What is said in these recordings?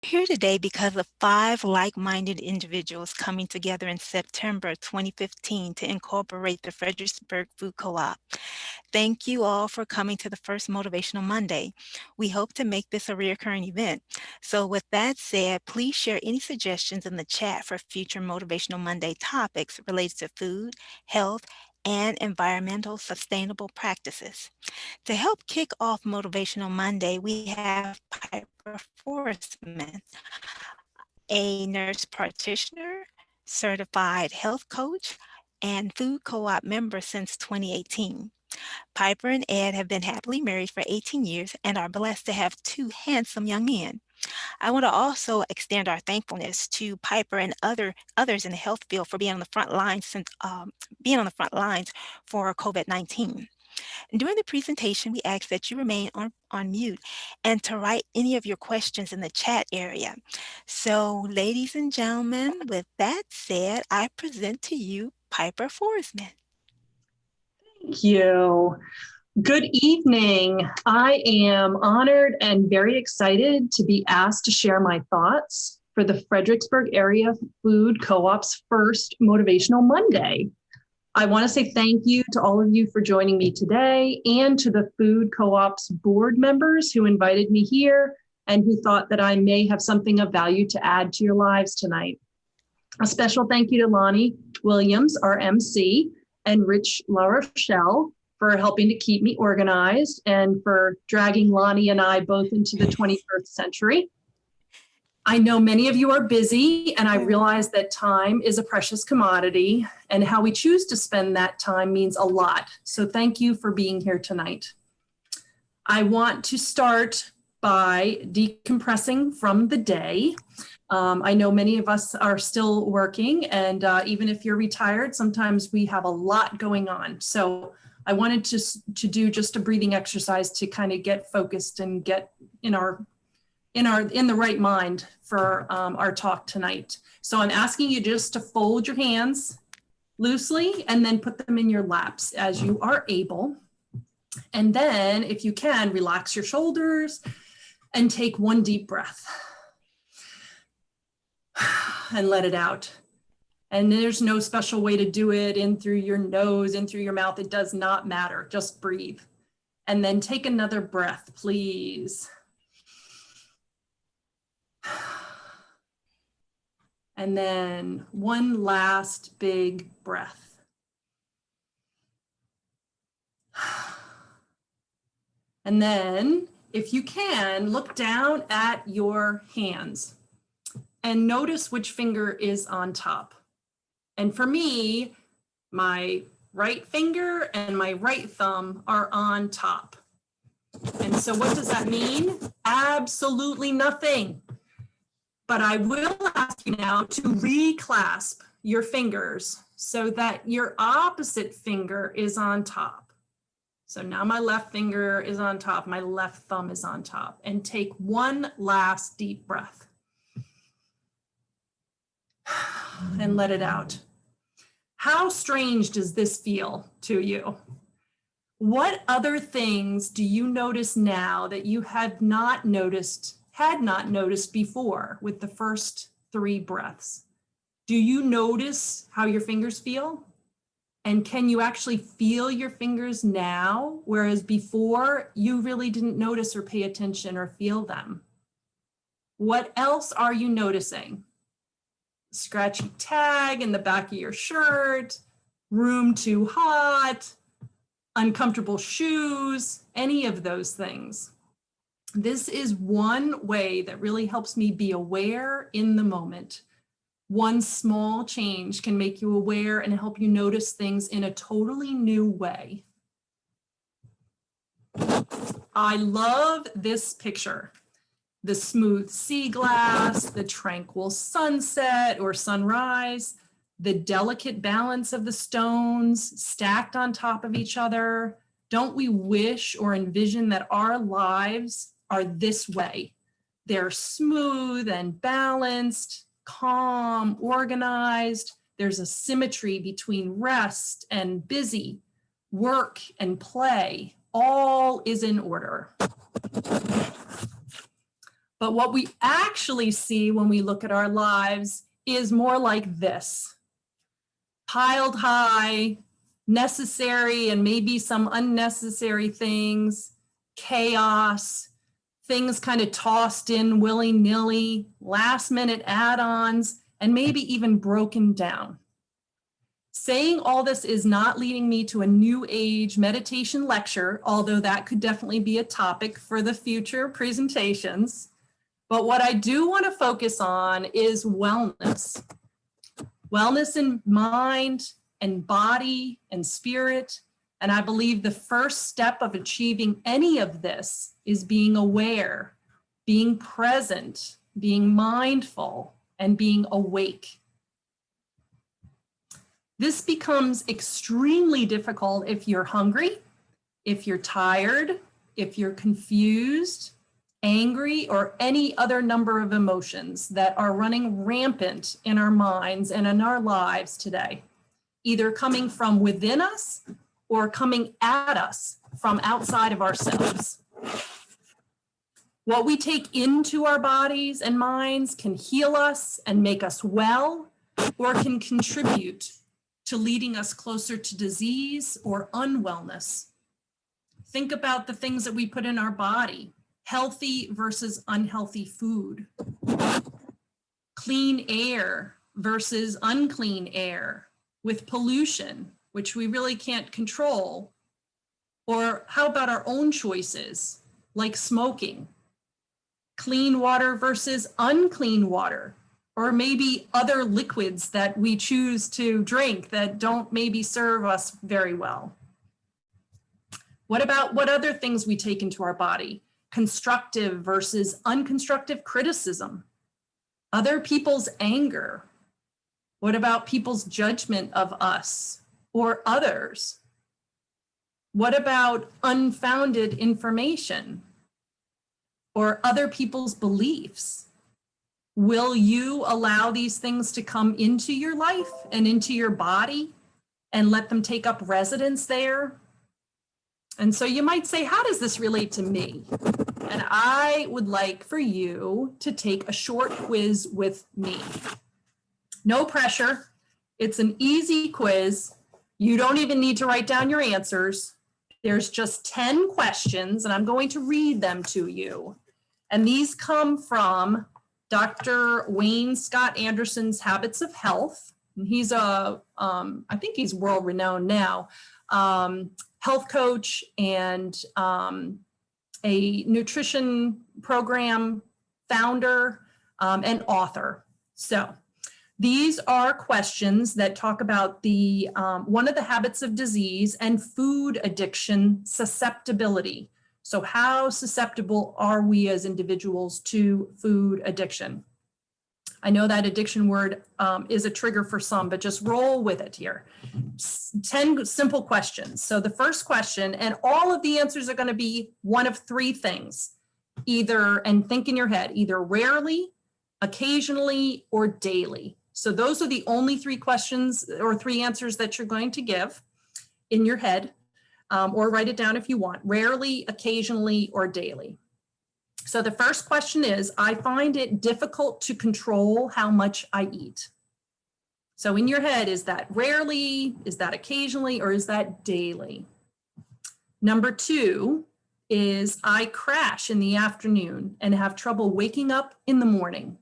Here today because of five like-minded individuals coming together in September 2015 to incorporate the Fredericksburg Food Co-op. Thank you all for coming to the first Motivational Monday. We hope to make this a recurring event. So with that said, please share any suggestions in the chat for future Motivational Monday topics related to food, health, and environmental sustainable practices. To help kick off Motivational Monday, we have Piper Foresman, a nurse practitioner, certified health coach, and food co-op member since 2018. Piper and Ed have been happily married for 18 years and are blessed to have two handsome young men. I want to also extend our thankfulness to Piper and others in the health field for being on the front lines for COVID-19. During the presentation, we ask that you remain on mute and to write any of your questions in the chat area. So, ladies and gentlemen, with that said, I present to you Piper Foresman. Thank you. Good evening. I am honored and very excited to be asked to share my thoughts for the Fredericksburg Area Food Co-op's first Motivational Monday. I want to say thank you to all of you for joining me today and to the Food Co-op's board members who invited me here and who thought that I may have something of value to add to your lives tonight. A special thank you to Lonnie Williams, our MC, and Rich LaRochelle for helping to keep me organized and for dragging Lonnie and I both into the 21st century. I know many of you are busy, and I realize that time is a precious commodity, and how we choose to spend that time means a lot. So thank you for being here tonight. I want to start by decompressing from the day. I know many of us are still working, and even if you're retired, sometimes we have a lot going on. So I wanted to do just a breathing exercise to kind of get focused and get in the right mind for our talk tonight. So I'm asking you just to fold your hands loosely and then put them in your laps as you are able. And then if you can, relax your shoulders and take one deep breath and let it out. And there's no special way to do it, in through your nose, in through your mouth. It does not matter. Just breathe. And then take another breath, please. And then one last big breath. And then, if you can, look down at your hands and notice which finger is on top. And for me, my right finger and my right thumb are on top. And so what does that mean? Absolutely nothing. But I will ask you now to reclasp your fingers so that your opposite finger is on top. So now my left finger is on top, my left thumb is on top, and take one last deep breath. And let it out. How strange does this feel to you? What other things do you notice now that you had not noticed before with the first 3 breaths? Do you notice how your fingers feel? And can you actually feel your fingers now, whereas before you really didn't notice or pay attention or feel them? What else are you noticing? Scratchy tag in the back of your shirt, room too hot, uncomfortable shoes, any of those things. This is one way that really helps me be aware in the moment. One small change can make you aware and help you notice things in a totally new way. I love this picture. The smooth sea glass, the tranquil sunset or sunrise, the delicate balance of the stones stacked on top of each other. Don't we wish or envision that our lives are this way? They're smooth and balanced, calm, organized. There's a symmetry between rest and busy, work and play. All is in order. But what we actually see when we look at our lives is more like this: piled high, necessary and maybe some unnecessary things, chaos, things kind of tossed in willy-nilly, last-minute add-ons, and maybe even broken down. Saying all this is not leading me to a new age meditation lecture, although that could definitely be a topic for the future presentations. But what I do want to focus on is wellness. Wellness in mind and body and spirit. And I believe the first step of achieving any of this is being aware, being present, being mindful, and being awake. This becomes extremely difficult if you're hungry, if you're tired, if you're confused, angry, or any other number of emotions that are running rampant in our minds and in our lives today, either coming from within us or coming at us from outside of ourselves. What we take into our bodies and minds can heal us and make us well, or can contribute to leading us closer to disease or unwellness. Think about the things that we put in our body: healthy versus unhealthy food, clean air versus unclean air, with pollution, which we really can't control. Or how about our own choices, like smoking, clean water versus unclean water, or maybe other liquids that we choose to drink that don't maybe serve us very well. What about what other things we take into our body? Constructive versus unconstructive criticism, other people's anger. What about people's judgment of us or others? What about unfounded information or other people's beliefs? Will you allow these things to come into your life and into your body and let them take up residence there? And so you might say, how does this relate to me? And I would like for you to take a short quiz with me. No pressure. It's an easy quiz. You don't even need to write down your answers. There's just 10 questions, and I'm going to read them to you. And these come from Dr. Wayne Scott Anderson's Habits of Health. And he's I think he's world renowned now, health coach and a nutrition program founder and author. So these are questions that talk about the one of the habits of disease and food addiction susceptibility. So how susceptible are we as individuals to food addiction? I know that addiction word is a trigger for some, but just roll with it here. 10 simple questions. So the first question, and all of the answers are going to be one of three things, either, and think in your head, either rarely, occasionally, or daily. So those are the only three questions or three answers that you're going to give in your head, or write it down if you want: rarely, occasionally, or daily. So the first question is, I find it difficult to control how much I eat. So in your head, is that rarely, is that occasionally, or is that daily? Number two is, I crash in the afternoon and have trouble waking up in the morning.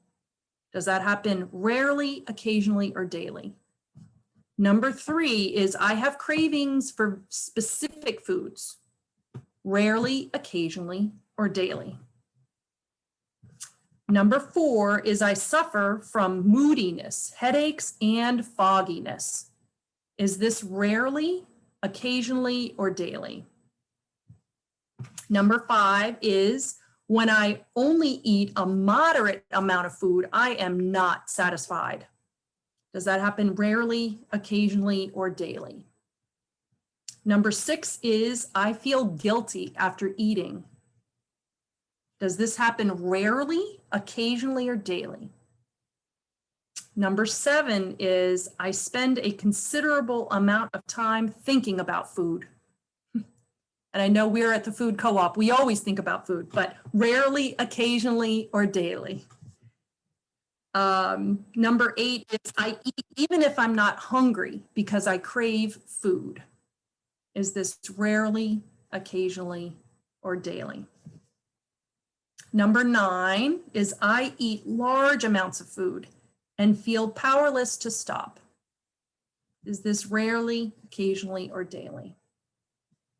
Does that happen rarely, occasionally, or daily? Number three is, I have cravings for specific foods. Rarely, occasionally, or daily. Number four is, I suffer from moodiness, headaches, and fogginess. Is this rarely, occasionally, or daily? Number five is, when I only eat a moderate amount of food, I am not satisfied. Does that happen rarely, occasionally, or daily? Number six is, I feel guilty after eating. Does this happen rarely, occasionally, or daily? Number seven is, I spend a considerable amount of time thinking about food. And I know we're at the food co-op. We always think about food, but rarely, occasionally, or daily. Number 8 is I eat even if I'm not hungry because I crave food. Is this rarely, occasionally, or daily? Number 9 is I eat large amounts of food and feel powerless to stop. Is this rarely, occasionally, or daily?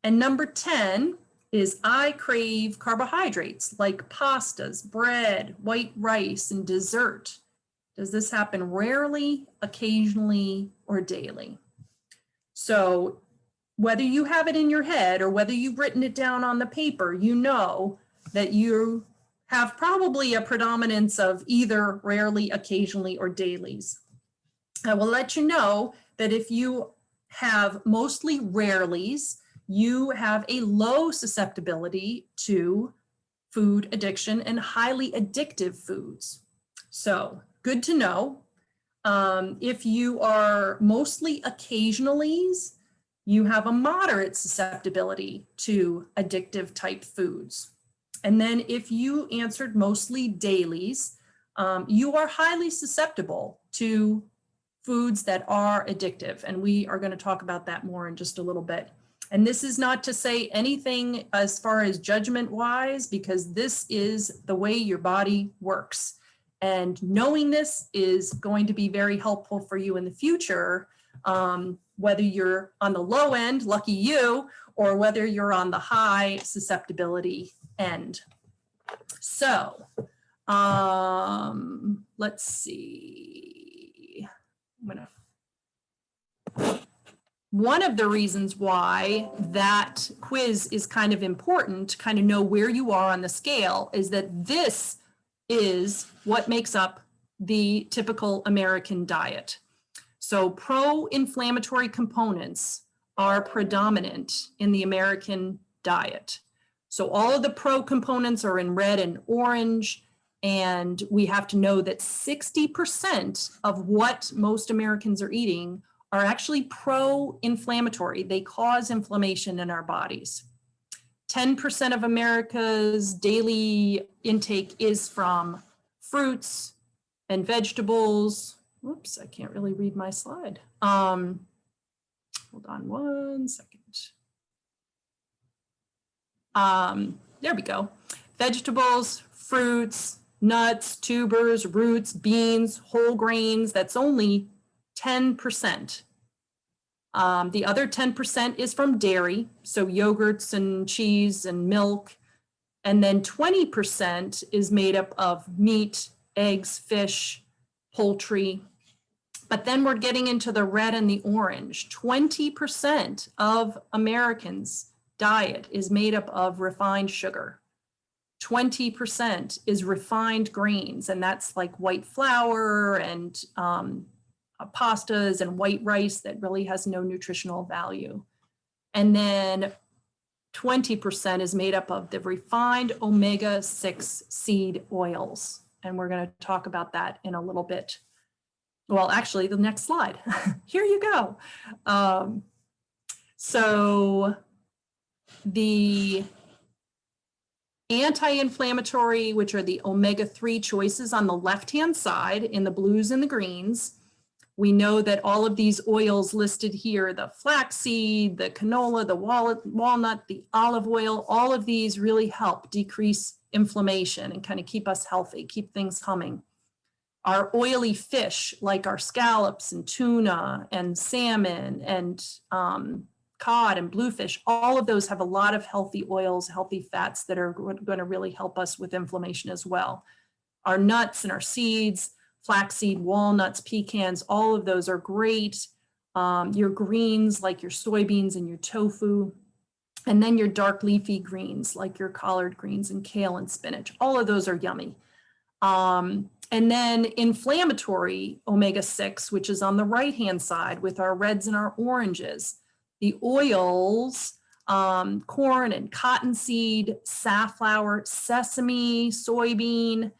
And number 10 is I crave carbohydrates like pastas, bread, white rice, and dessert. Does this happen rarely, occasionally, or daily? So whether you have it in your head or whether you've written it down on the paper, you know that you have probably a predominance of either rarely, occasionally, or dailies. I will let you know that if you have mostly rarelies, you have a low susceptibility to food addiction and highly addictive foods. So good to know. If you are mostly occasionalies, you have a moderate susceptibility to addictive type foods. And then if you answered mostly dailies, you are highly susceptible to foods that are addictive. And we are going to talk about that more in just a little bit. And this is not to say anything as far as judgment wise, because this is the way your body works. And knowing this is going to be very helpful for you in the future, whether you're on the low end, lucky you, or whether you're on the high susceptibility end. So let's see. One of the reasons why that quiz is kind of important to kind of know where you are on the scale is that this is what makes up the typical American diet. So pro-inflammatory components are predominant in the American diet. So all of the pro components are in red and orange, and we have to know that 60% of what most Americans are eating are actually pro-inflammatory. They cause inflammation in our bodies. 10% of America's daily intake is from fruits and vegetables. Whoops, I can't really read my slide. Hold on one second. There we go. Vegetables, fruits, nuts, tubers, roots, beans, whole grains. That's only 10%. The other 10% is from dairy, so yogurts and cheese and milk. And then 20% is made up of meat, eggs, fish, poultry. But then we're getting into the red and the orange. 20% of Americans' diet is made up of refined sugar. 20% is refined grains, and that's like white flour and pastas and white rice that really has no nutritional value. And then 20% is made up of the refined omega-6 seed oils. And we're going to talk about that in a little bit. Well, actually, the next slide. Here you go. So the anti-inflammatory, which are the omega-3 choices on the left-hand side in the blues and the greens. We know that all of these oils listed here, the flaxseed, the canola, the walnut, the olive oil, all of these really help decrease inflammation and kind of keep us healthy, keep things humming. Our oily fish, like our scallops and tuna and salmon and cod and bluefish, all of those have a lot of healthy oils, healthy fats that are going to really help us with inflammation as well. Our nuts and our seeds, flaxseed, walnuts, pecans, all of those are great. Your greens, like your soybeans and your tofu, and then your dark leafy greens, like your collard greens and kale and spinach. All of those are yummy. And then inflammatory omega-6, which is on the right-hand side with our reds and our oranges. The oils, corn and cottonseed, safflower, sesame, soybean.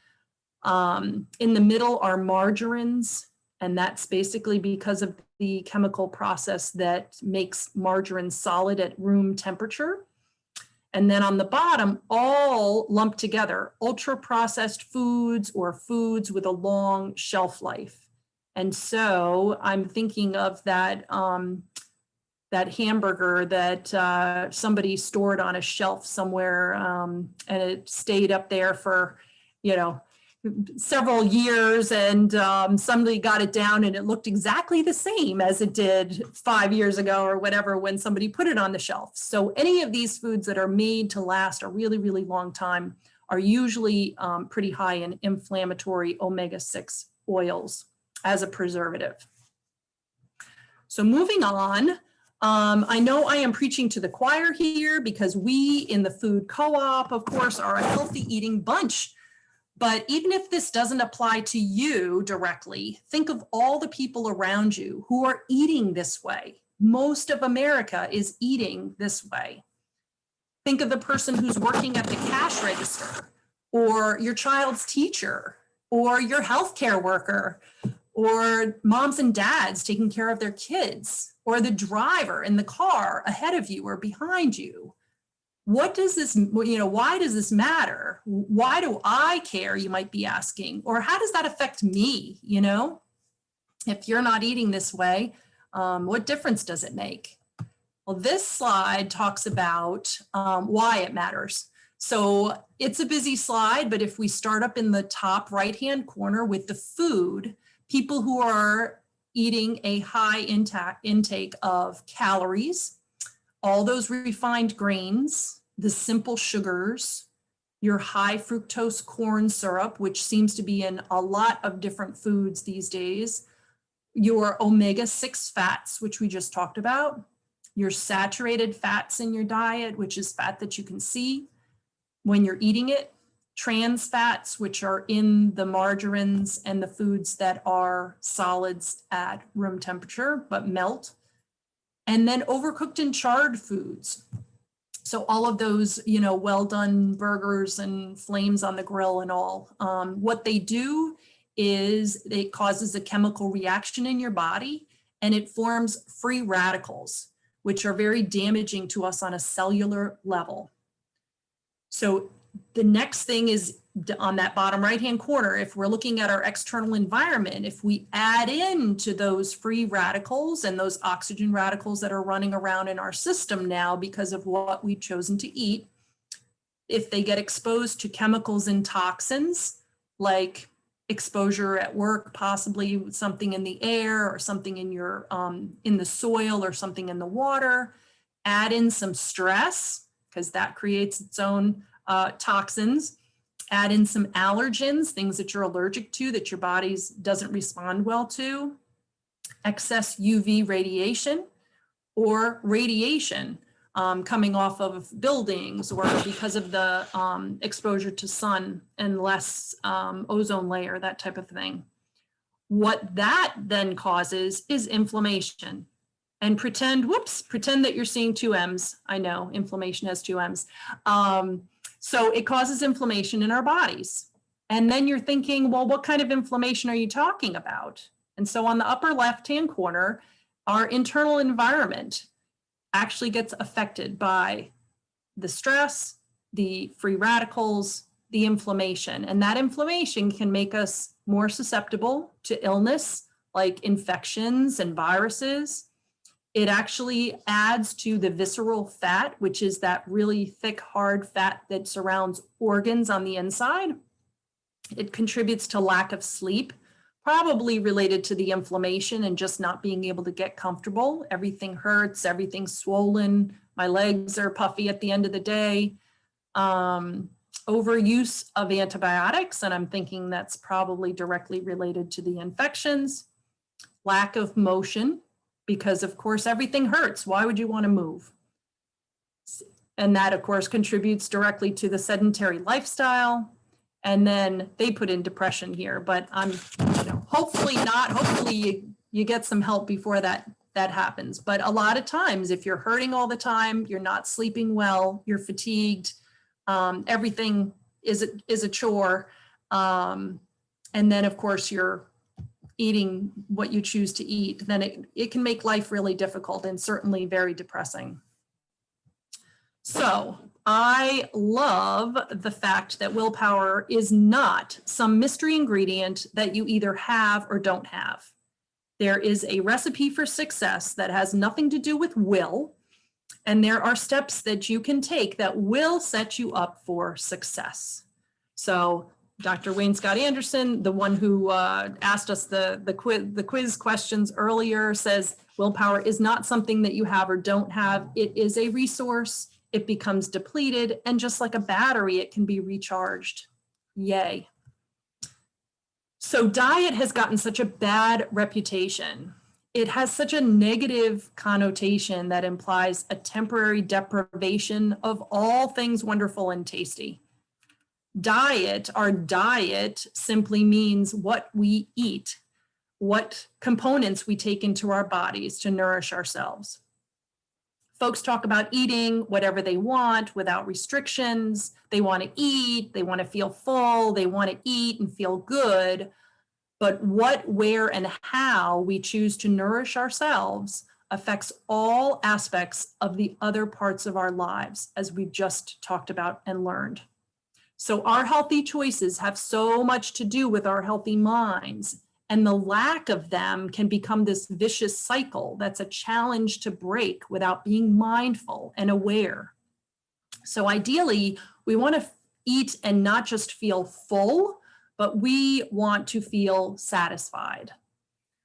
In the middle are margarines, and that's basically because of the chemical process that makes margarine solid at room temperature. And then on the bottom, all lumped together, ultra processed foods or foods with a long shelf life. And so I'm thinking of that, that hamburger that somebody stored on a shelf somewhere, and it stayed up there for, several years, and somebody got it down and it looked exactly the same as it did 5 years ago or whatever when somebody put it on the shelf. So any of these foods that are made to last a really, really long time are usually pretty high in inflammatory omega-6 oils as a preservative. So moving on, I know I am preaching to the choir here because we in the food co-op, of course, are a healthy eating bunch. But even if this doesn't apply to you directly, think of all the people around you who are eating this way. Most of America is eating this way. Think of the person who's working at the cash register, or your child's teacher, or your healthcare worker, or moms and dads taking care of their kids, or the driver in the car ahead of you or behind you. What does this, why does this matter? Why do I care, you might be asking? Or how does that affect me, If you're not eating this way, what difference does it make? Well, this slide talks about why it matters. So it's a busy slide, but if we start up in the top right-hand corner with the food, people who are eating a high intake of calories, all those refined grains, the simple sugars, your high fructose corn syrup, which seems to be in a lot of different foods these days, your omega-6 fats, which we just talked about, your saturated fats in your diet, which is fat that you can see when you're eating it, trans fats, which are in the margarines and the foods that are solids at room temperature but melt, and then overcooked and charred foods. So all of those, well done burgers and flames on the grill and all. What they do is it causes a chemical reaction in your body, and it forms free radicals, which are very damaging to us on a cellular level. So the next thing is on that bottom right-hand corner, if we're looking at our external environment, if we add into those free radicals and those oxygen radicals that are running around in our system now because of what we've chosen to eat, if they get exposed to chemicals and toxins, like exposure at work, possibly something in the air or something in your in the soil or something in the water, add in some stress, because that creates its own toxins. Add in some allergens, things that you're allergic to that your body doesn't respond well to, excess UV radiation or radiation coming off of buildings or because of the exposure to sun and less ozone layer, that type of thing. What that then causes is inflammation. And pretend that you're seeing two M's. I know inflammation has two M's. So it causes inflammation in our bodies. And then you're thinking, well, what kind of inflammation are you talking about? And so on the upper left-hand corner, our internal environment actually gets affected by the stress, the free radicals, the inflammation. And that inflammation can make us more susceptible to illness, like infections and viruses. It actually adds to the visceral fat, which is that really thick, hard fat that surrounds organs on the inside. It contributes to lack of sleep, probably related to the inflammation and just not being able to get comfortable. Everything hurts, everything's swollen. My legs are puffy at the end of the day. Overuse of antibiotics, and I'm thinking that's probably directly related to the infections. Lack of motion, because of course everything hurts. Why would you want to move? And that of course contributes directly to the sedentary lifestyle. And then they put in depression here, but I'm, hopefully not. Hopefully you get some help before that happens. But a lot of times, if you're hurting all the time, you're not sleeping well, you're fatigued, everything is a chore. And then of course you're eating what you choose to eat, then it can make life really difficult and certainly very depressing. So I love the fact that willpower is not some mystery ingredient that you either have or don't have. There is a recipe for success that has nothing to do with will, and there are steps that you can take that will set you up for success. So Dr. Wayne Scott Anderson, the one who asked us the quiz questions earlier, says willpower is not something that you have or don't have. It is a resource. It becomes depleted, and just like a battery, it can be recharged. Yay. So diet has gotten such a bad reputation. It has such a negative connotation that implies a temporary deprivation of all things wonderful and tasty. Our diet simply means what we eat, what components we take into our bodies to nourish ourselves. Folks talk about eating whatever they want without restrictions. They want to eat, they want to feel full, they want to eat and feel good. But what, where, and how we choose to nourish ourselves affects all aspects of the other parts of our lives, as we've just talked about and learned. So our healthy choices have so much to do with our healthy minds, and the lack of them can become this vicious cycle that's a challenge to break without being mindful and aware. So ideally, we want to eat and not just feel full, but we want to feel satisfied.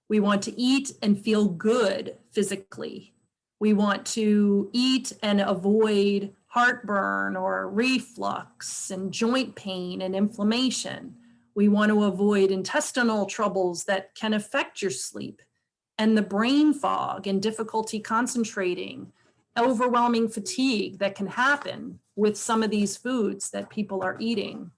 We want to eat and feel good physically. We want to eat and avoid heartburn or reflux and joint pain and inflammation. We want to avoid intestinal troubles that can affect your sleep, and the brain fog and difficulty concentrating, overwhelming fatigue that can happen with some of these foods that people are eating.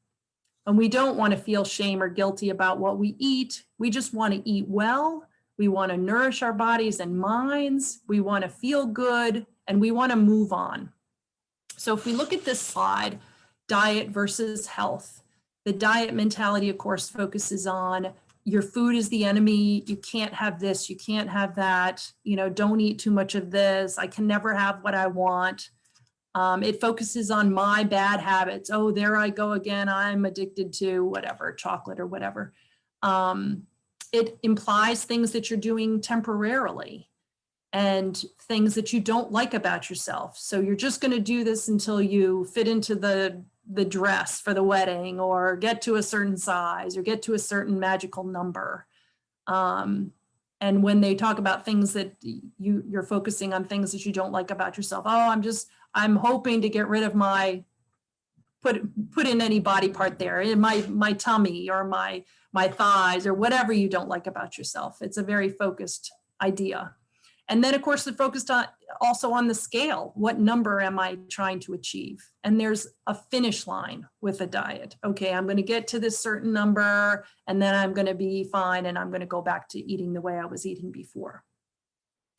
And we don't want to feel shame or guilty about what we eat. We just want to eat well. We want to nourish our bodies and minds. We want to feel good, and we want to move on. So if we look at this slide, diet versus health, the diet mentality, of course, focuses on your food is the enemy. You can't have this. You can't have that. Don't eat too much of this. I can never have what I want. It focuses on my bad habits. Oh, there I go again. I'm addicted to whatever, chocolate or whatever. It implies things that you're doing temporarily and things that you don't like about yourself. So you're just going to do this until you fit into the dress for the wedding, or get to a certain size, or get to a certain magical number. And when they talk about things that you're focusing on things that you don't like about yourself. Oh, I'm hoping to get rid of put in any body part there, in my tummy or my thighs or whatever you don't like about yourself. It's a very focused idea. And then, of course, it focused also on the scale. What number am I trying to achieve? And there's a finish line with a diet. Okay, I'm going to get to this certain number, and then I'm going to be fine, and I'm going to go back to eating the way I was eating before.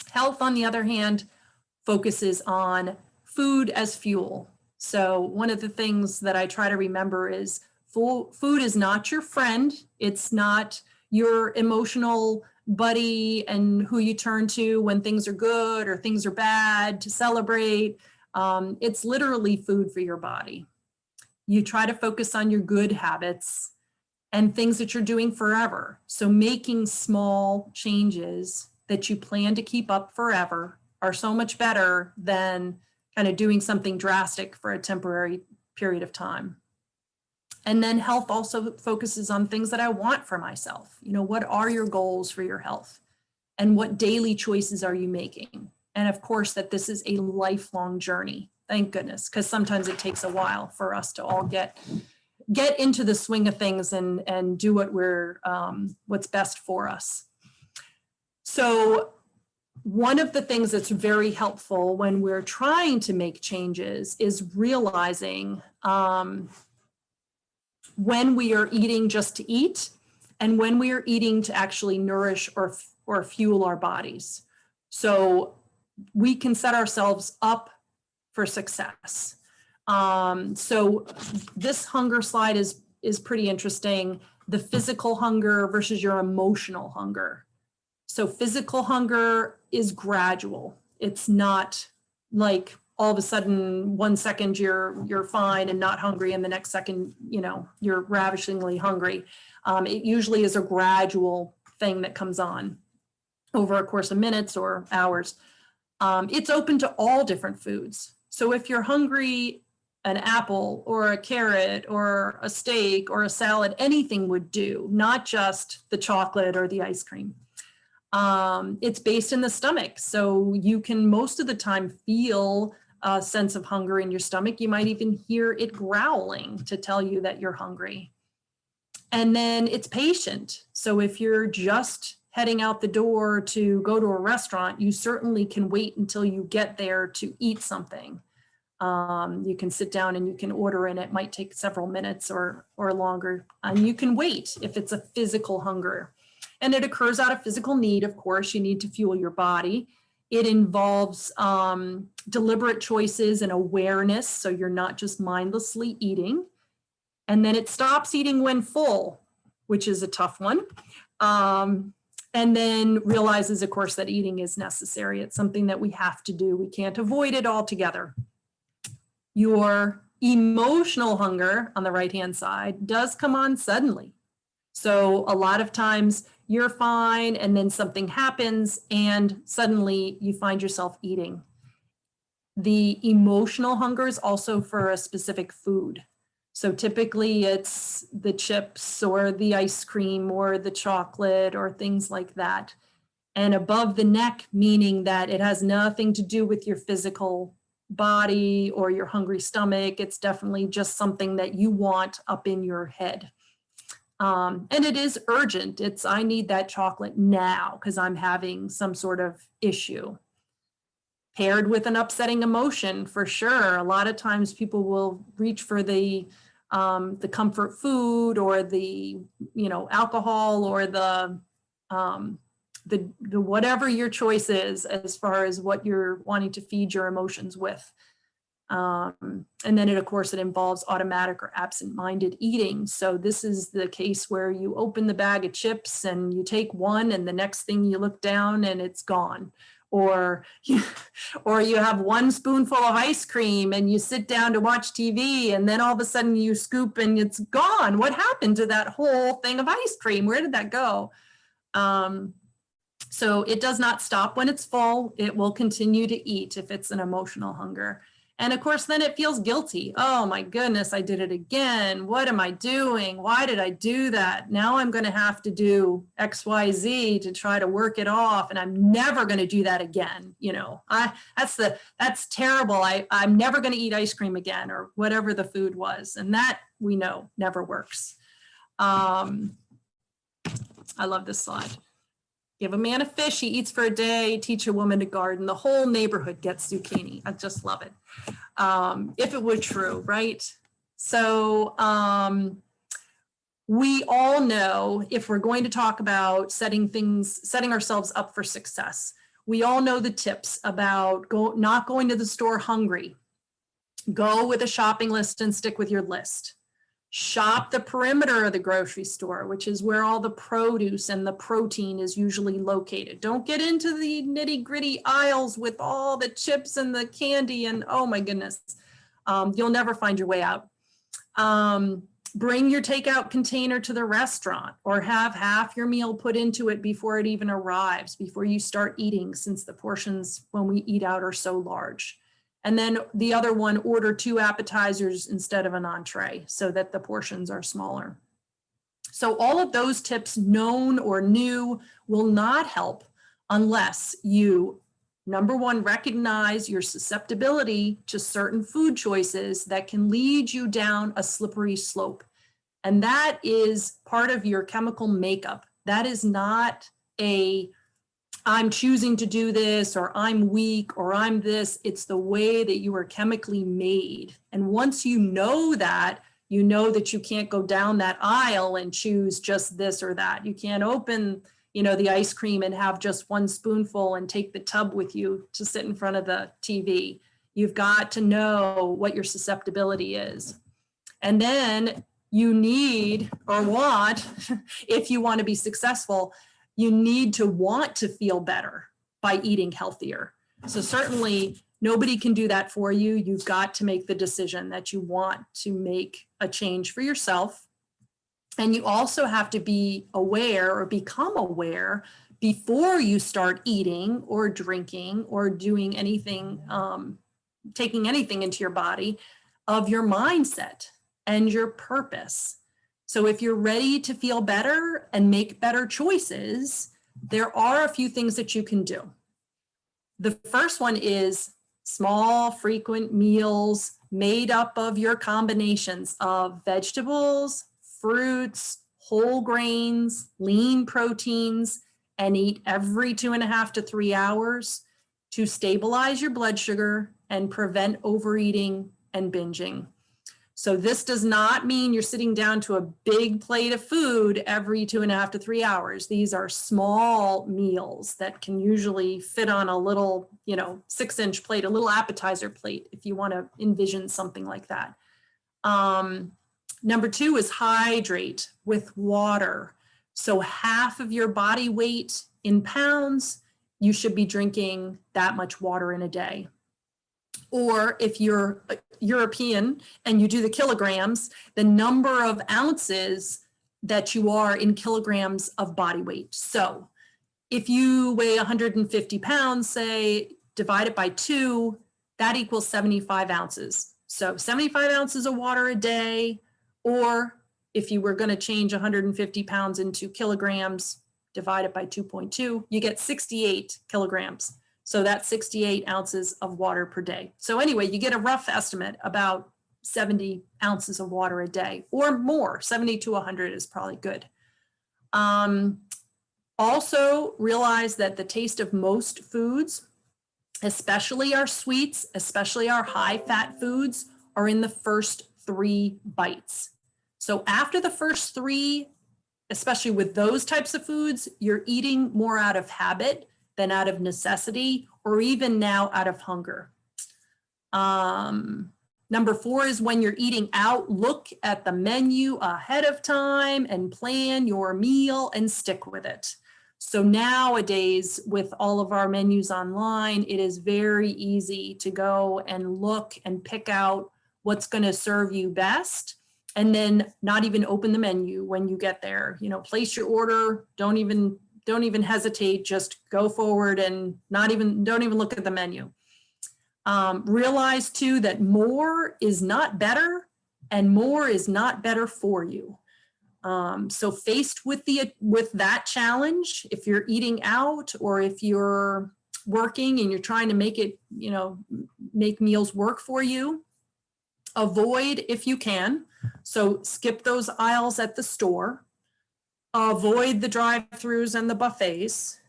Health, on the other hand, focuses on food as fuel. So one of the things that I try to remember is food is not your friend. It's not your emotional buddy and who you turn to when things are good or things are bad to celebrate. It's literally food for your body. You try to focus on your good habits and things that you're doing forever. So making small changes that you plan to keep up forever are so much better than kind of doing something drastic for a temporary period of time. And then health also focuses on things that I want for myself. What are your goals for your health? And what daily choices are you making? And of course, that this is a lifelong journey. Thank goodness, because sometimes it takes a while for us to all get into the swing of things and do what's best for us. So one of the things that's very helpful when we're trying to make changes is realizing when we are eating just to eat and when we are eating to actually nourish or fuel our bodies. So we can set ourselves up for success. So this hunger slide is pretty interesting. The physical hunger versus your emotional hunger. So physical hunger is gradual. It's not like all of a sudden 1 second you're fine and not hungry, and the next second, you're ravishingly hungry. It usually is a gradual thing that comes on over a course of minutes or hours. It's open to all different foods. So if you're hungry, an apple or a carrot or a steak or a salad, anything would do, not just the chocolate or the ice cream. It's based in the stomach. So you can most of the time feel a sense of hunger in your stomach. You might even hear it growling to tell you that you're hungry. And then it's patient. So if you're just heading out the door to go to a restaurant, you certainly can wait until you get there to eat something. You can sit down and you can order, and it might take several minutes or longer. And you can wait if it's a physical hunger. And it occurs out of physical need, of course. You need to fuel your body. It involves deliberate choices and awareness, so you're not just mindlessly eating. And then it stops eating when full, which is a tough one. And then realizes, of course, that eating is necessary. It's something that we have to do. We can't avoid it altogether. Your emotional hunger on the right-hand side does come on suddenly. So a lot of times you're fine, and then something happens, and suddenly you find yourself eating. The emotional hunger is also for a specific food. So typically it's the chips or the ice cream or the chocolate or things like that. And above the neck, meaning that it has nothing to do with your physical body or your hungry stomach. It's definitely just something that you want up in your head. And it is urgent. I need that chocolate now because I'm having some sort of issue. Paired with an upsetting emotion, for sure. A lot of times people will reach for the comfort food or the alcohol or the whatever your choice is as far as what you're wanting to feed your emotions with. And then of course it involves automatic or absent-minded eating. So this is the case where you open the bag of chips and you take one, and the next thing you look down and it's gone. Or you have one spoonful of ice cream and you sit down to watch TV, and then all of a sudden you scoop and it's gone. What happened to that whole thing of ice cream? Where did that go? So it does not stop when it's full. It will continue to eat if it's an emotional hunger. And of course, then it feels guilty. Oh my goodness, I did it again. What am I doing? Why did I do that? Now I'm going to have to do XYZ to try to work it off. And I'm never going to do that again. That's terrible. I'm never going to eat ice cream again, or whatever the food was. And that we know never works. I love this slide. Give a man a fish, he eats for a day. Teach a woman to garden, the whole neighborhood gets zucchini. I just love it. If it were true, right? So we all know, if we're going to talk about setting ourselves up for success, we all know the tips about not going to the store hungry. Go with a shopping list and stick with your list. Shop the perimeter of the grocery store, which is where all the produce and the protein is usually located. Don't get into the nitty-gritty aisles with all the chips and the candy, and oh my goodness, you'll never find your way out. Bring your takeout container to the restaurant, or have half your meal put into it before it even arrives, before you start eating, since the portions when we eat out are so large. And then the other one, order 2 appetizers instead of an entree so that the portions are smaller. So all of those tips, known or new, will not help unless you, number one, recognize your susceptibility to certain food choices that can lead you down a slippery slope. And that is part of your chemical makeup. That is not I'm choosing to do this, or I'm weak, or I'm this. It's the way that you are chemically made. And once you know that you can't go down that aisle and choose just this or that. You can't open, the ice cream and have just one spoonful and take the tub with you to sit in front of the TV. You've got to know what your susceptibility is. And then you need, or want, if you want to be successful, you need to want to feel better by eating healthier. So certainly Nobody can do that for you. You've got to make the decision that you want to make a change for yourself. And you also have to be aware or become aware before you start eating or drinking or doing anything, taking anything into your body, of your mindset and your purpose. So if you're ready to feel better and make better choices, there are a few things that you can do. The first one is small, frequent meals made up of your combinations of vegetables, fruits, whole grains, lean proteins, and eat every 2.5 to 3 hours to stabilize your blood sugar and prevent overeating and binging. So this does not mean you're sitting down to a big plate of food every 2.5 to 3 hours. These are small meals that can usually fit on a little, 6-inch plate, a little appetizer plate, if you want to envision something like that. Number 2 is hydrate with water. So half of your body weight in pounds, you should be drinking that much water in a day. Or if you're European and you do the kilograms, the number of ounces that you are in kilograms of body weight. So if you weigh 150 pounds, say, divide it by 2, that equals 75 ounces. So 75 ounces of water a day, or if you were going to change 150 pounds into kilograms, divide it by 2.2, you get 68 kilograms. So that's 68 ounces of water per day. So anyway, you get a rough estimate, about 70 ounces of water a day or more. 70 to 100 is probably good. Also realize that the taste of most foods, especially our sweets, especially our high fat foods, are in the first 3 bites. So after the first 3, especially with those types of foods, you're eating more out of habit than out of necessity, or even now out of hunger. Number 4 is when you're eating out, look at the menu ahead of time and plan your meal and stick with it. So nowadays, with all of our menus online, it is very easy to go and look and pick out what's going to serve you best, and then not even open the menu when you get there. Place your order, don't even hesitate, just go forward and don't even look at the menu. Realize too that more is not better, and more is not better for you. So faced with that challenge, if you're eating out or if you're working and you're trying to make meals work for you, avoid if you can. So skip those aisles at the store. Avoid the drive-throughs and the buffets.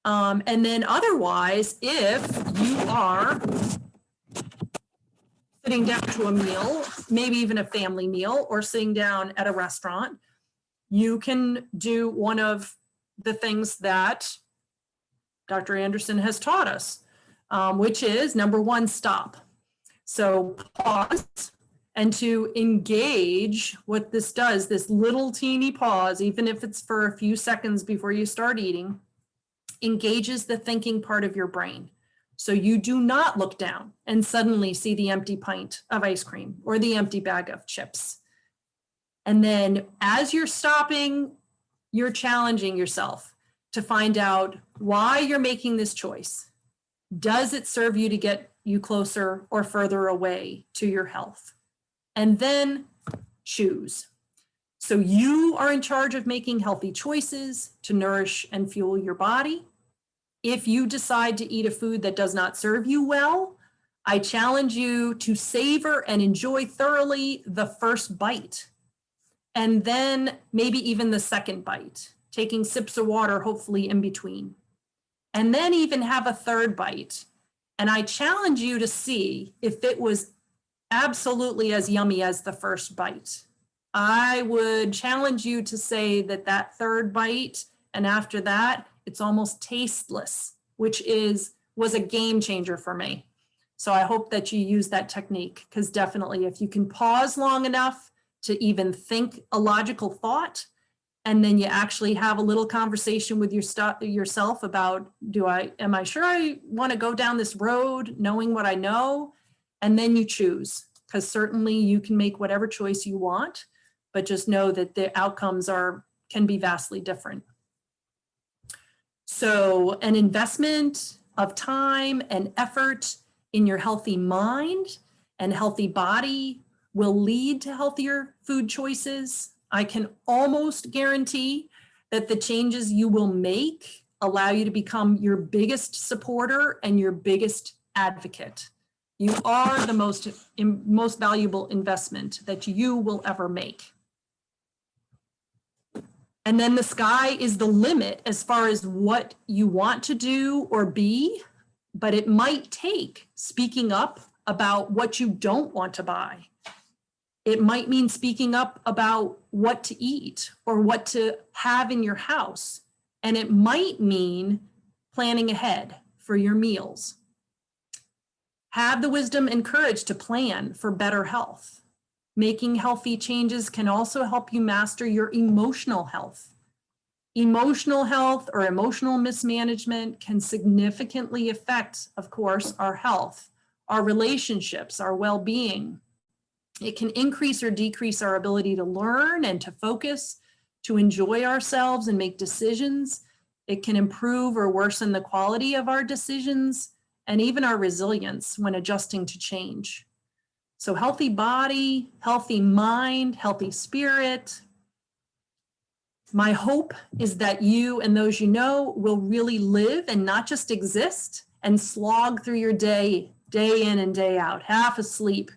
And then otherwise, if you are sitting down to a meal, maybe even a family meal, or sitting down at a restaurant, you can do one of the things that Dr. Anderson has taught us, which is number 1, stop. So pause. And to engage, what this does, this little teeny pause, even if it's for a few seconds before you start eating, engages the thinking part of your brain. So you do not look down and suddenly see the empty pint of ice cream or the empty bag of chips. And then as you're stopping, you're challenging yourself to find out why you're making this choice. Does it serve you to get you closer or further away to your health? And then choose. So you are in charge of making healthy choices to nourish and fuel your body. If you decide to eat a food that does not serve you well, I challenge you to savor and enjoy thoroughly the first bite, and then maybe even the second bite, taking sips of water, hopefully in between, and then even have a third bite. And I challenge you to see if it was absolutely as yummy as the first bite. I would challenge you to say that third bite, and after that, it's almost tasteless, which was a game changer for me. So I hope that you use that technique, because definitely if you can pause long enough to even think a logical thought, And then you actually have a little conversation with yourself about, am I sure I want to go down this road knowing what I know? And then you choose, because certainly you can make whatever choice you want, but just know that the outcomes can be vastly different. So an investment of time and effort in your healthy mind and healthy body will lead to healthier food choices. I can almost guarantee that the changes you will make allow you to become your biggest supporter and your biggest advocate. You are the most valuable investment that you will ever make. And then the sky is the limit as far as what you want to do or be, but it might take speaking up about what you don't want to buy. It might mean speaking up about what to eat or what to have in your house. And it might mean planning ahead for your meals. Have the wisdom and courage to plan for better health. Making healthy changes can also help you master your emotional health. Emotional health or emotional mismanagement can significantly affect, of course, our health, our relationships, our well-being. It can increase or decrease our ability to learn and to focus, to enjoy ourselves and make decisions. It can improve or worsen the quality of our decisions and even our resilience when adjusting to change. So healthy body, healthy mind, healthy spirit. My hope is that you and those you know will really live and not just exist and slog through your day in and day out, half asleep,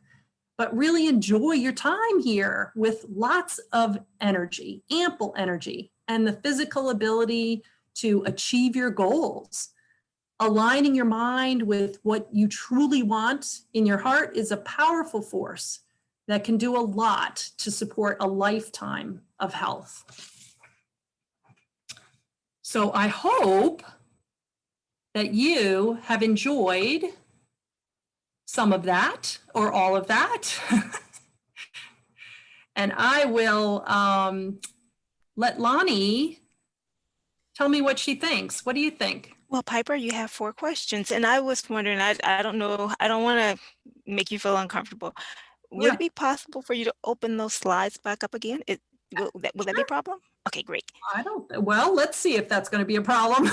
but really enjoy your time here with lots of energy, ample energy, and the physical ability to achieve your goals. Aligning your mind with what you truly want in your heart is a powerful force that can do a lot to support a lifetime of health. So I hope that you have enjoyed some of that or all of that. And I will let Lonnie tell me what she thinks. What do you think? Well, Piper, you have 4 questions, and I was wondering, I don't know, I don't want to make you feel uncomfortable. Would Yeah, it be possible for you to open those slides back up again? Will that be a sure. problem? Okay, great. Well, let's see if that's going to be a problem.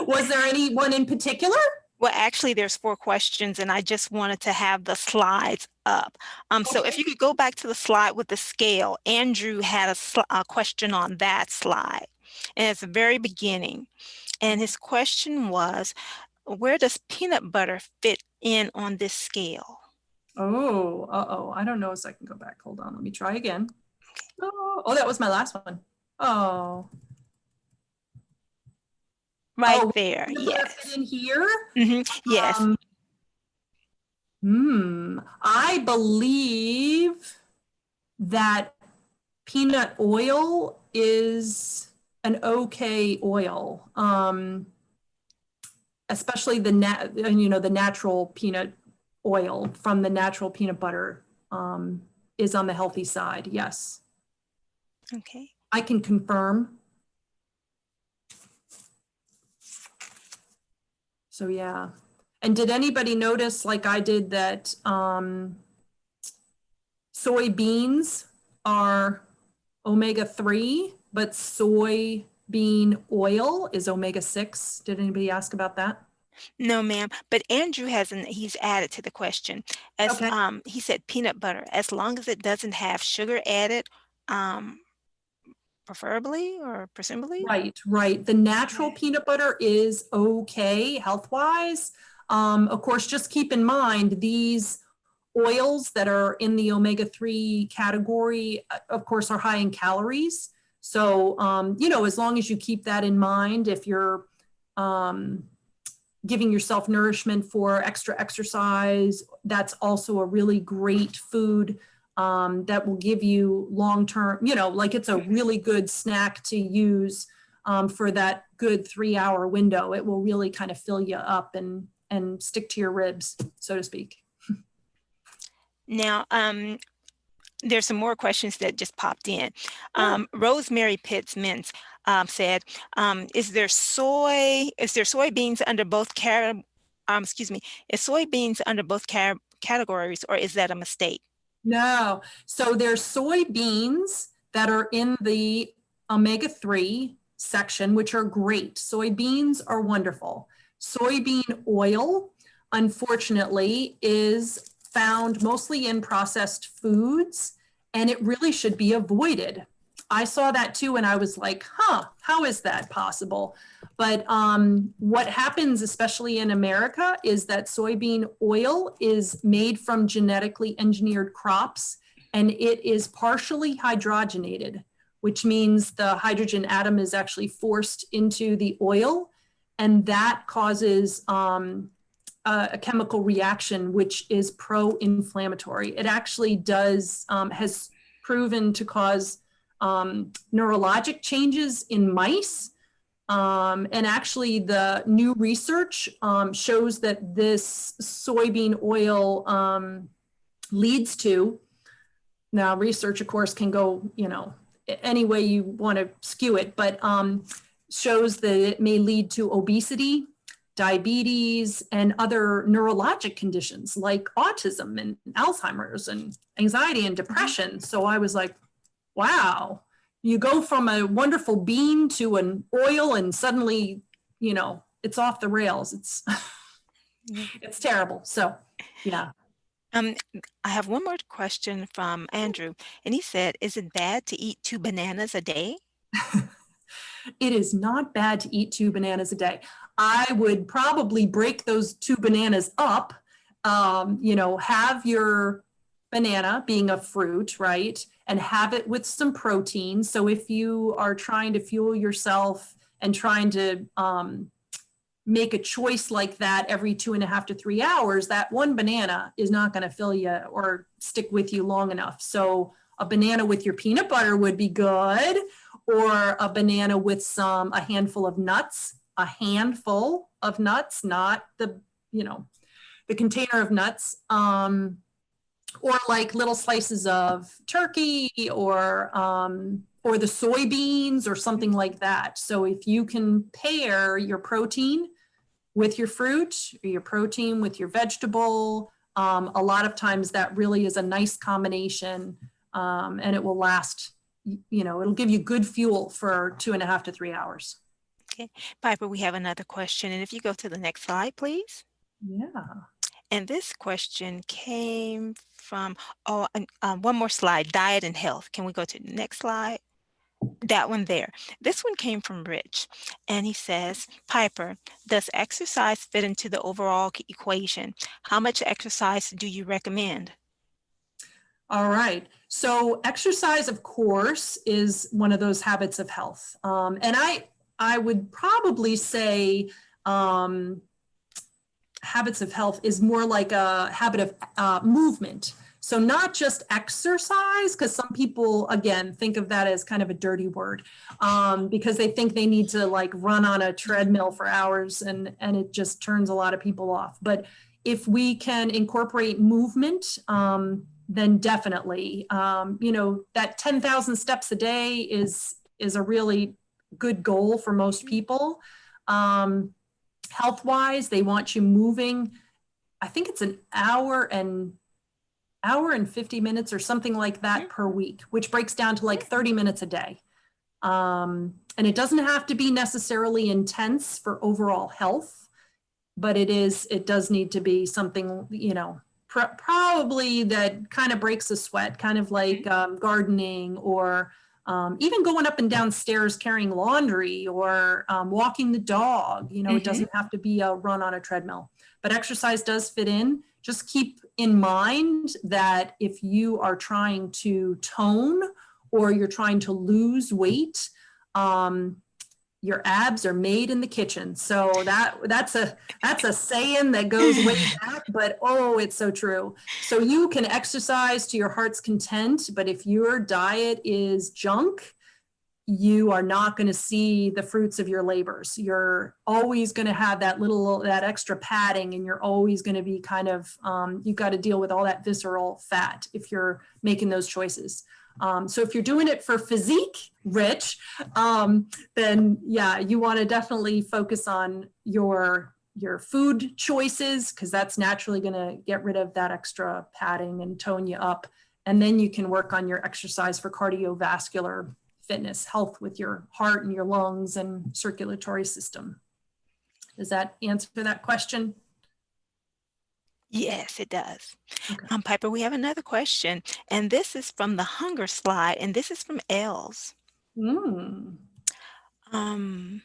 Was there any one in particular? Well, actually, there's 4 questions, and I just wanted to have the slides up. So if you could go back to the slide with the scale, Andrew had a question on that slide, and it's the very beginning. And his question was, where does peanut butter fit in on this scale? Oh, I don't know if I can go back. Hold on, let me try again. Oh, that was my last one. Oh. Right there, Peanut butter yes. fit in here? Yes. I believe that peanut oil is an okay oil, especially the natural peanut oil from the natural peanut butter is on the healthy side. Yes, Okay. I can confirm. So yeah. And did anybody notice, like I did, that soybeans are omega-3, but soybean oil is omega-6? Did anybody ask about that? No, ma'am. But Andrew he's added to the question. As Okay. he said peanut butter, as long as it doesn't have sugar added, um, preferably or presumably. Right. The natural Okay. peanut butter is okay health-wise. Of course, just keep in mind these oils that are in the omega-3 category, of course, are high in calories. So, as long as you keep that in mind, if you're giving yourself nourishment for extra exercise, that's also a really great food that will give you long-term, like it's a really good snack to use for that good 3-hour window. It will really kind of fill you up and stick to your ribs, so to speak. Now, there's some more questions that just popped in. Sure. Rosemary Pitts Mintz said, is there soybeans under both is soybeans under both categories, or is that a mistake? No. So there's soybeans that are in the omega-3 section, which are great. Soybeans are wonderful. Soybean oil, unfortunately, is found mostly in processed foods, and it really should be avoided. I saw that too, and I was like, how is that possible? But what happens, especially in America, is that soybean oil is made from genetically engineered crops, and it is partially hydrogenated, which means the hydrogen atom is actually forced into the oil, and that causes a chemical reaction, which is pro-inflammatory. It actually has proven to cause neurologic changes in mice. And actually the new research shows that this soybean oil leads to, now research of course can go, any way you want to skew it, but shows that it may lead to obesity, diabetes, and other neurologic conditions like autism and Alzheimer's and anxiety and depression. So I was like, wow, you go from a wonderful bean to an oil and suddenly, it's off the rails. It's terrible. So, yeah. I have one more question from Andrew, and he said, is it bad to eat 2 bananas a day? It is not bad to eat 2 bananas a day. I would probably break those 2 bananas up, have your banana being a fruit, right? And have it with some protein. So if you are trying to fuel yourself and trying to make a choice like that every 2.5 to 3 hours, that one banana is not going to fill you or stick with you long enough. So a banana with your peanut butter would be good, or a banana with a handful of nuts, not the container of nuts, or like little slices of turkey, or the soybeans or something like that. So if you can pair your protein with your fruit, or your protein with your vegetable, a lot of times that really is a nice combination, and it will last, it'll give you good fuel for 2.5 to 3 hours. Okay, Piper, we have another question, and if you go to the next slide, please. Yeah. And this question came from, one more slide, diet and health. Can we go to the next slide? That one there. This one came from Rich, and he says, Piper, does exercise fit into the overall equation? How much exercise do you recommend? All right. So exercise, of course, is one of those habits of health. And I would probably say habits of health is more like a habit of movement. So not just exercise, because some people, again, think of that as kind of a dirty word, because they think they need to like run on a treadmill for hours, and it just turns a lot of people off. But if we can incorporate movement, then definitely, that 10,000 steps a day is a really good goal for most people. Health-wise, they want you moving. I think it's an hour and 50 minutes or something like that per week, which breaks down to like 30 minutes a day. And it doesn't have to be necessarily intense for overall health, but it does need to be something, probably that kind of breaks a sweat, kind of like gardening, or even going up and down stairs carrying laundry, or walking the dog. It doesn't have to be a run on a treadmill, but exercise does fit in. Just keep in mind that if you are trying to tone or you're trying to lose weight, your abs are made in the kitchen. So that's a saying that goes way back, but it's so true. So you can exercise to your heart's content, but if your diet is junk, you are not going to see the fruits of your labors. You're always going to have that extra padding, and you're always going to be kind of, you've got to deal with all that visceral fat if you're making those choices. So if you're doing it for physique, Rich, then yeah, you want to definitely focus on your food choices, because that's naturally going to get rid of that extra padding and tone you up. And then you can work on your exercise for cardiovascular fitness, health with your heart and your lungs and circulatory system. Does that answer that question? Yes, it does. Okay. Piper, we have another question, and this is from the hunger slide, and this is from Els. Um,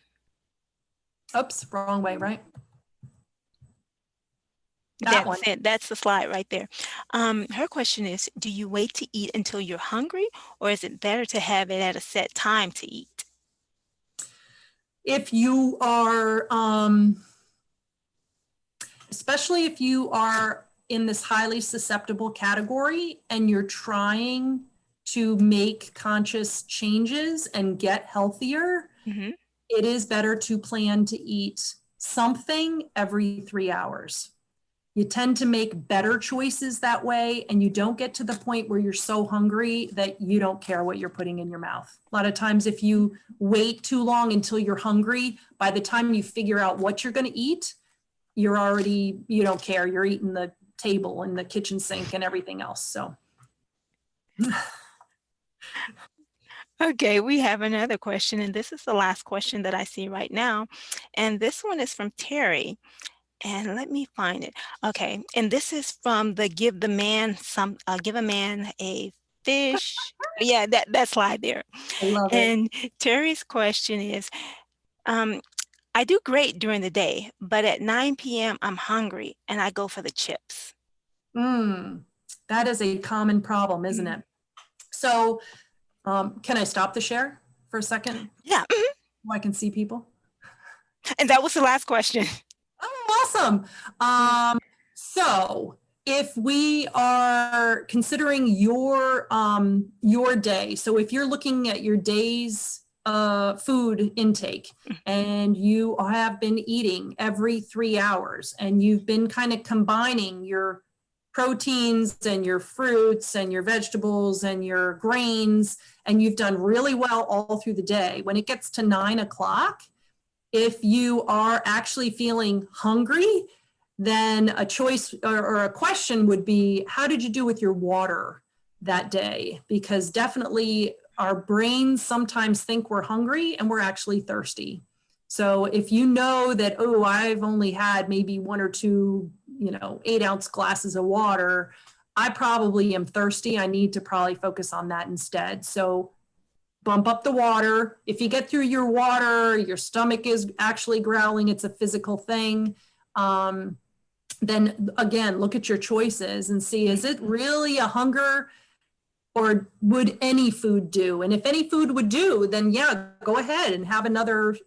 Oops, wrong way, right? That one. that's it. That's the slide right there. Her question is, do you wait to eat until you're hungry, or is it better to have it at a set time to eat? If you are, especially if you are in this highly susceptible category and you're trying to make conscious changes and get healthier, it is better to plan to eat something every 3 hours. You tend to make better choices that way, and you don't get to the point where you're so hungry that you don't care what you're putting in your mouth. A lot of times, if you wait too long until you're hungry, by the time you figure out what you're going to eat, you don't care. You're eating the table and the kitchen sink and everything else. So. Okay, we have another question, and this is the last question that I see right now. And this one is from Terry. And let me find it. Okay, and this is from the give a man a fish. Yeah, that slide there. I love it. And Terry's question is, I do great during the day, but at 9 p.m. I'm hungry and I go for the chips. That is a common problem, isn't it? So can I stop the share for a second? Yeah. So I can see people. And that was the last question. Oh, awesome. So if we are considering your day, so if you're looking at your day's food intake and you have been eating every 3 hours and you've been kind of combining your proteins and your fruits and your vegetables and your grains, and you've done really well all through the day, when it gets to 9 o'clock, if you are actually feeling hungry, then a choice or a question would be, how did you do with your water that day? Because definitely our brains sometimes think we're hungry and we're actually thirsty. So if you know that, oh, I've only had maybe 1 or 2, 8-ounce glasses of water, I probably am thirsty. I need to probably focus on that instead. So bump up the water. If you get through your water, your stomach is actually growling, it's a physical thing. Then again, look at your choices and see, is it really a hunger, or would any food do? And if any food would do, then yeah, go ahead and have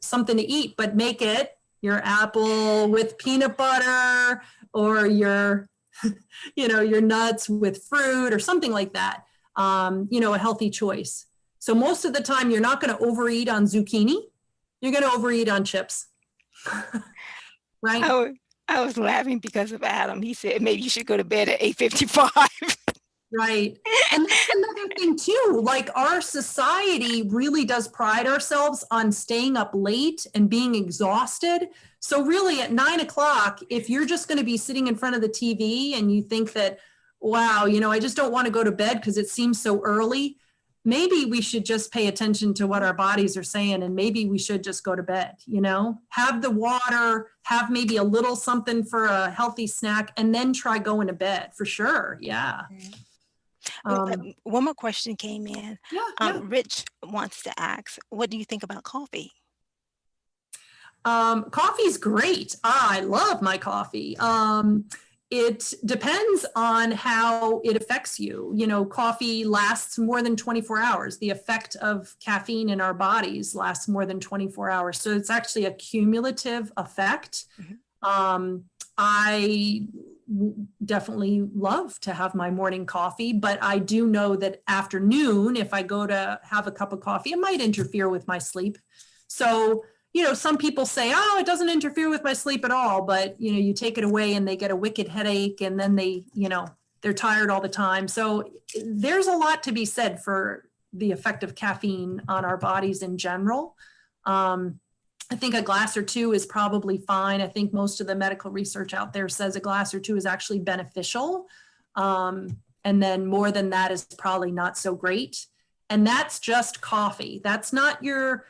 something to eat, but make it your apple with peanut butter, or your, your nuts with fruit or something like that. A healthy choice. So most of the time, you're not going to overeat on zucchini. You're going to overeat on chips, right? I was laughing because of Adam. He said maybe you should go to bed at 8:55. Right. And that's another thing too, like our society really does pride ourselves on staying up late and being exhausted. So really at 9 o'clock, if you're just going to be sitting in front of the TV and you think that, wow, I just don't want to go to bed because it seems so early, maybe we should just pay attention to what our bodies are saying, and maybe we should just go to bed, have the water, have maybe a little something for a healthy snack, and then try going to bed for sure. Yeah. One more question came in. Yeah. Rich wants to ask, what do you think about coffee? Coffee's great. I love my coffee. It depends on how it affects you. Coffee lasts more than 24 hours. The effect of caffeine in our bodies lasts more than 24 hours. So it's actually a cumulative effect. I definitely love to have my morning coffee, but I do know that afternoon, if I go to have a cup of coffee, it might interfere with my sleep. So, some people say, oh, it doesn't interfere with my sleep at all, but, you take it away and they get a wicked headache, and then they're tired all the time. So there's a lot to be said for the effect of caffeine on our bodies in general. I think a glass or two is probably fine. I think most of the medical research out there says a glass or two is actually beneficial. And then more than that is probably not so great. And that's just coffee. That's not your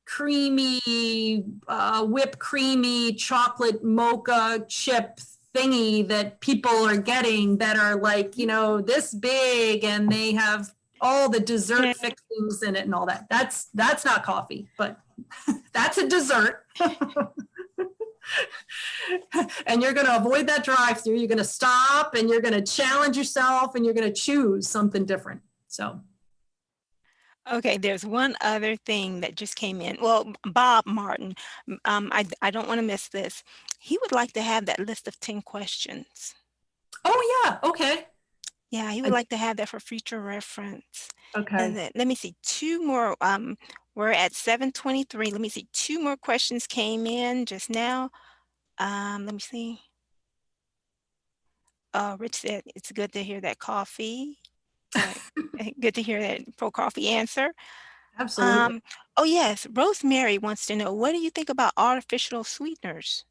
creamy, whipped creamy chocolate mocha chip thingy that people are getting that are like, this big, and they have all the dessert fixings in it and all that. That's not coffee, but that's a dessert. And you're going to avoid that drive-through. You're going to stop and you're going to challenge yourself and you're going to choose something different. So. Okay, there's one other thing that just came in. Well, Bob Martin, I don't want to miss this. He would like to have that list of 10 questions. Oh, yeah. Okay. Yeah, he would like to have that for future reference. Okay. And then, let me see, two more. We're at 7:23. Let me see, two more questions came in just now. Let me see. Rich said, it's good to hear that coffee. Good to hear that pro coffee answer. Absolutely. Oh yes, Rosemary wants to know, what do you think about artificial sweeteners?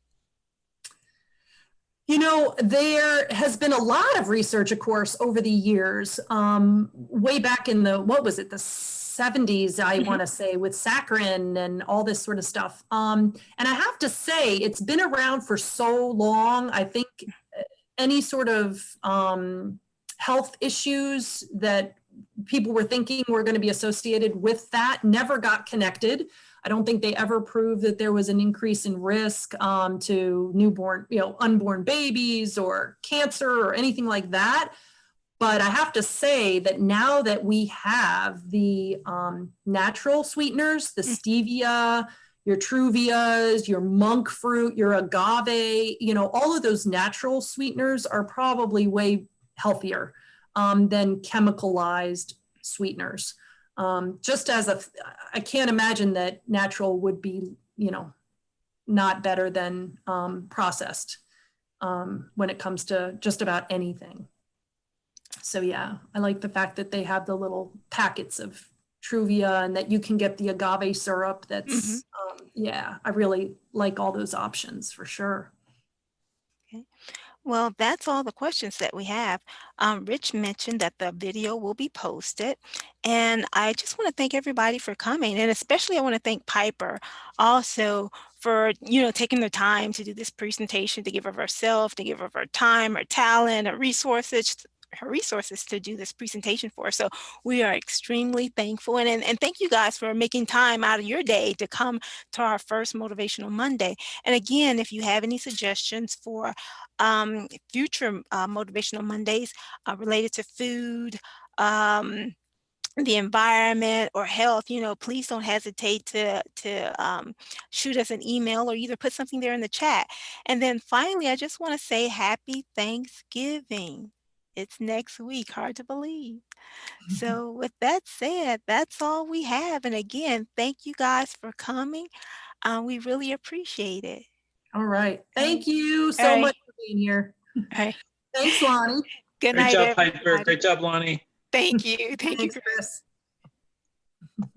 There has been a lot of research, of course, over the years, way back in the 70s, I want to say, with saccharin and all this sort of stuff. And I have to say, it's been around for so long. I think any sort of health issues that people were thinking were going to be associated with that never got connected. I don't think they ever proved that there was an increase in risk to newborn, unborn babies or cancer or anything like that. But I have to say that now that we have the natural sweeteners, the stevia, your truvias, your monk fruit, your agave, all of those natural sweeteners are probably way healthier than chemicalized sweeteners. Just as I can't imagine that natural would be, not better than processed when it comes to just about anything. So yeah, I like the fact that they have the little packets of Truvia and that you can get the agave syrup. That's, I really like all those options for sure. Okay. Well, that's all the questions that we have. Rich mentioned that the video will be posted, and I just want to thank everybody for coming, and especially I want to thank Piper also for taking the time to do this presentation, to give of herself, to give of her time, her talent, her resources to do this presentation for us. So we are extremely thankful, and thank you guys for making time out of your day to come to our first Motivational Monday. And again, if you have any suggestions for future Motivational Mondays related to food, the environment, or health, please don't hesitate to shoot us an email or either put something there in the chat. And then finally, I just want to say happy Thanksgiving. It's next week, hard to believe. So with that said, that's all we have. And again, thank you guys for coming. We really appreciate it. All right. Thank you All so right. much for being here. All right. Thanks, Lonnie. Good Great night, job, everybody. Piper. Great job, Lonnie. Thank you. Thank you, Thanks, Chris. Chris.